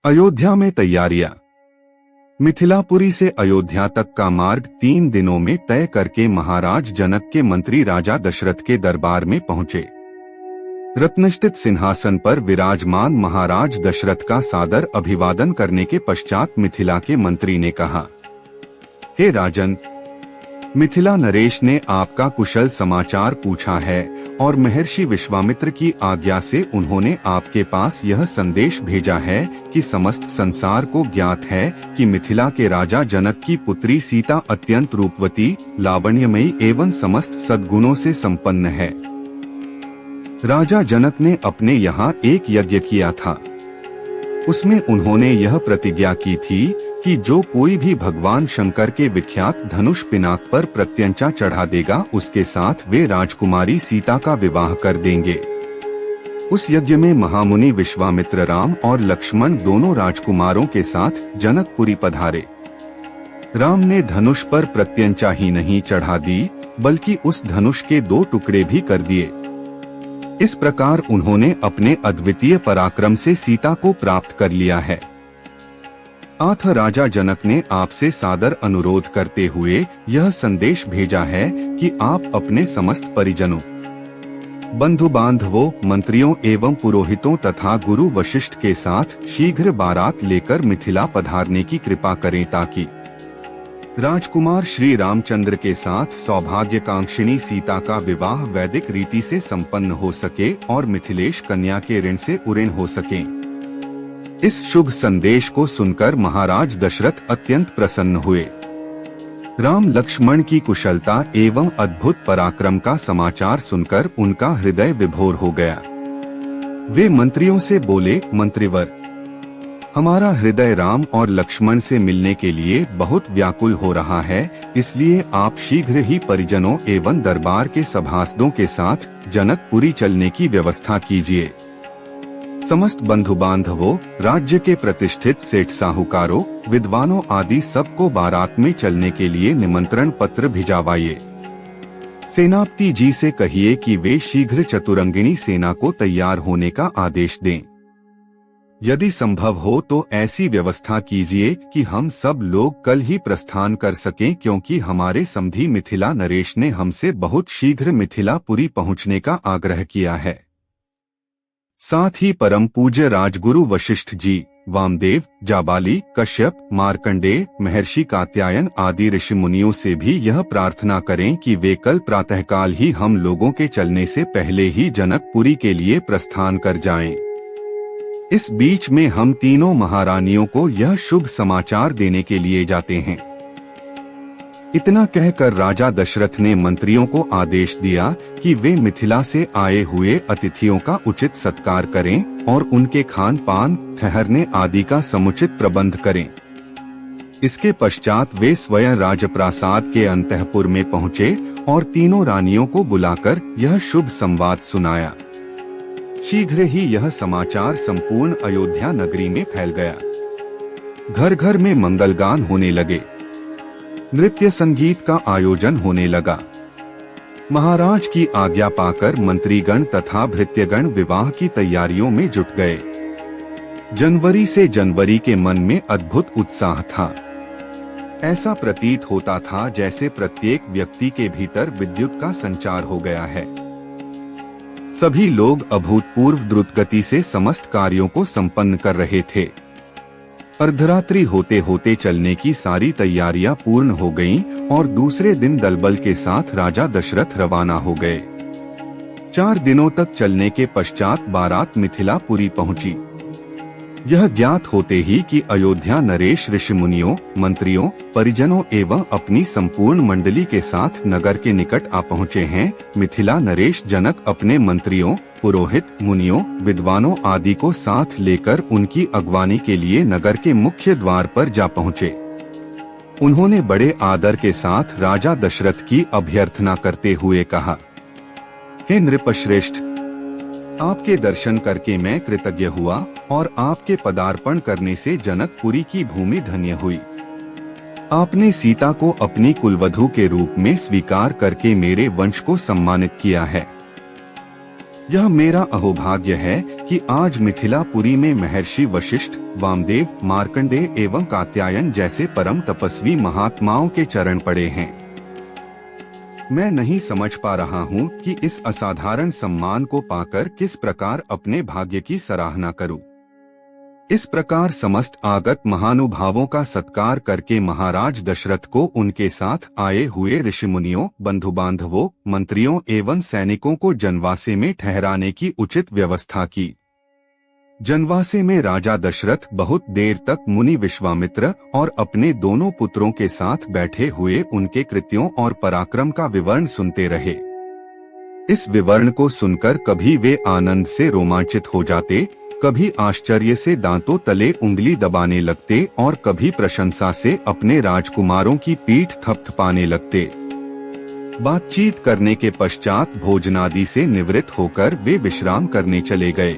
अयोध्या में तैयारियां। मिथिलापुरी से अयोध्या तक का मार्ग 3 दिनों में तय करके महाराज जनक के मंत्री राजा दशरथ के दरबार में पहुंचे। रत्नष्टित सिंहासन पर विराजमान महाराज दशरथ का सादर अभिवादन करने के पश्चात मिथिला के मंत्री ने कहा, हे राजन, मिथिला नरेश ने आपका कुशल समाचार पूछा है और महर्षि विश्वामित्र की आज्ञा से उन्होंने आपके पास यह संदेश भेजा है कि समस्त संसार को ज्ञात है कि मिथिला के राजा जनक की पुत्री सीता अत्यंत रूपवती, लावण्यमयी एवं समस्त सद्गुणों से संपन्न है। राजा जनक ने अपने यहाँ एक यज्ञ किया था। उसमें उन्होंने यह प्रतिज्ञा की थी कि जो कोई भी भगवान शंकर के विख्यात धनुष पिनाक पर प्रत्यंचा चढ़ा देगा, उसके साथ वे राजकुमारी सीता का विवाह कर देंगे। उस यज्ञ में महामुनि विश्वामित्र राम और लक्ष्मण दोनों राजकुमारों के साथ जनकपुरी पधारे। राम ने धनुष पर प्रत्यंचा ही नहीं चढ़ा दी, बल्कि उस धनुष के 2 टुकड़े भी कर दिए। इस प्रकार उन्होंने अपने अद्वितीय पराक्रम से सीता को प्राप्त कर लिया है। आथ राजा जनक ने आपसे सादर अनुरोध करते हुए यह संदेश भेजा है कि आप अपने समस्त परिजनों, बंधु बांधवों, मंत्रियों एवं पुरोहितों तथा गुरु वशिष्ठ के साथ शीघ्र बारात लेकर मिथिला पधारने की कृपा करें, ताकि राजकुमार श्री रामचंद्र के साथ सौभाग्यकांक्षिणी सीता का विवाह वैदिक रीति से संपन्न हो सके और मिथिलेश कन्या के ऋण से उऋण हो सके। इस शुभ संदेश को सुनकर महाराज दशरथ अत्यंत प्रसन्न हुए। राम लक्ष्मण की कुशलता एवं अद्भुत पराक्रम का समाचार सुनकर उनका हृदय विभोर हो गया। वे मंत्रियों से बोले, मंत्रिवर, हमारा हृदय राम और लक्ष्मण से मिलने के लिए बहुत व्याकुल हो रहा है, इसलिए आप शीघ्र ही परिजनों एवं दरबार के सभासदों के साथ जनकपुरी चलने की व्यवस्था कीजिए। समस्त बंधु बांधवों, राज्य के प्रतिष्ठित सेठ साहूकारों, विद्वानों आदि सबको बारात में चलने के लिए निमंत्रण पत्र भिजवाइए। सेनापति जी से कहिए कि वे शीघ्र चतुरंगिणी सेना को तैयार होने का आदेश दें। यदि संभव हो तो ऐसी व्यवस्था कीजिए कि हम सब लोग कल ही प्रस्थान कर सकें, क्योंकि हमारे समधी मिथिला नरेश ने हमसे बहुत शीघ्र मिथिलापुरी पहुंचने का आग्रह किया है। साथ ही परम पूज्य राजगुरु वशिष्ठ जी, वामदेव, जाबाली, कश्यप, मार्कंडेय, महर्षि कात्यायन आदि ऋषि मुनियों से भी यह प्रार्थना करें कि वे कल प्रातःकाल ही हम लोगों के चलने से पहले ही जनकपुरी के लिए प्रस्थान कर जाएं। इस बीच में हम तीनों महारानियों को यह शुभ समाचार देने के लिए जाते हैं। इतना कहकर राजा दशरथ ने मंत्रियों को आदेश दिया कि वे मिथिला से आए हुए अतिथियों का उचित सत्कार करें और उनके खान पान, ठहरने आदि का समुचित प्रबंध करें। इसके पश्चात वे स्वयं राजप्रासाद के अंतःपुर में पहुंचे और तीनों रानियों को बुलाकर यह शुभ संवाद सुनाया। शीघ्र ही यह समाचार संपूर्ण अयोध्या नगरी में फैल गया। घर घर में मंगलगान होने लगे, नृत्य संगीत का आयोजन होने लगा। महाराज की आज्ञा पाकर मंत्रीगण तथा भृत्यगण विवाह की तैयारियों में जुट गए। जनवरी से जनवरी के मन में अद्भुत उत्साह था। ऐसा प्रतीत होता था जैसे प्रत्येक व्यक्ति के भीतर विद्युत का संचार हो गया है। सभी लोग अभूतपूर्व द्रुतगति से समस्त कार्यों को संपन्न कर रहे थे। अर्धरात्रि होते होते चलने की सारी तैयारियां पूर्ण हो गईं और दूसरे दिन दलबल के साथ राजा दशरथ रवाना हो गए। 4 दिनों तक चलने के पश्चात बारात मिथिलापुरी पहुंची। यह ज्ञात होते ही कि अयोध्या नरेश ऋषि मुनियों, मंत्रियों, परिजनों एवं अपनी संपूर्ण मंडली के साथ नगर के निकट आ पहुँचे हैं, मिथिला नरेश जनक अपने मंत्रियों, पुरोहित, मुनियों, विद्वानों आदि को साथ लेकर उनकी अगवानी के लिए नगर के मुख्य द्वार पर जा पहुँचे। उन्होंने बड़े आदर के साथ राजा दशरथ की अभ्यर्थना करते हुए कहा, हे नृपश्रेष्ठ, आपके दर्शन करके मैं कृतज्ञ हुआ और आपके पदार्पण करने से जनकपुरी की भूमि धन्य हुई। आपने सीता को अपनी कुलवधू के रूप में स्वीकार करके मेरे वंश को सम्मानित किया है। यह मेरा अहोभाग्य है कि आज मिथिलापुरी में महर्षि वशिष्ठ, वामदेव, मार्कंडेय एवं कात्यायन जैसे परम तपस्वी महात्माओं के चरण पड़े हैं। मैं नहीं समझ पा रहा हूँ कि इस असाधारण सम्मान को पाकर किस प्रकार अपने भाग्य की सराहना करूँ। इस प्रकार समस्त आगत महानुभावों का सत्कार करके महाराज दशरथ को उनके साथ आए हुए ऋषिमुनियों, बंधु बांधवों, मंत्रियों एवं सैनिकों को जनवासे में ठहराने की उचित व्यवस्था की। जनवासे में राजा दशरथ बहुत देर तक मुनि विश्वामित्र और अपने दोनों पुत्रों के साथ बैठे हुए उनके कृत्यों और पराक्रम का विवरण सुनते रहे। इस विवरण को सुनकर कभी वे आनंद से रोमांचित हो जाते, कभी आश्चर्य से दांतों तले उंगली दबाने लगते और कभी प्रशंसा से अपने राजकुमारों की पीठ थपथपाने लगते। बातचीत करने के पश्चात भोजनादि से निवृत्त होकर वे विश्राम करने चले गए।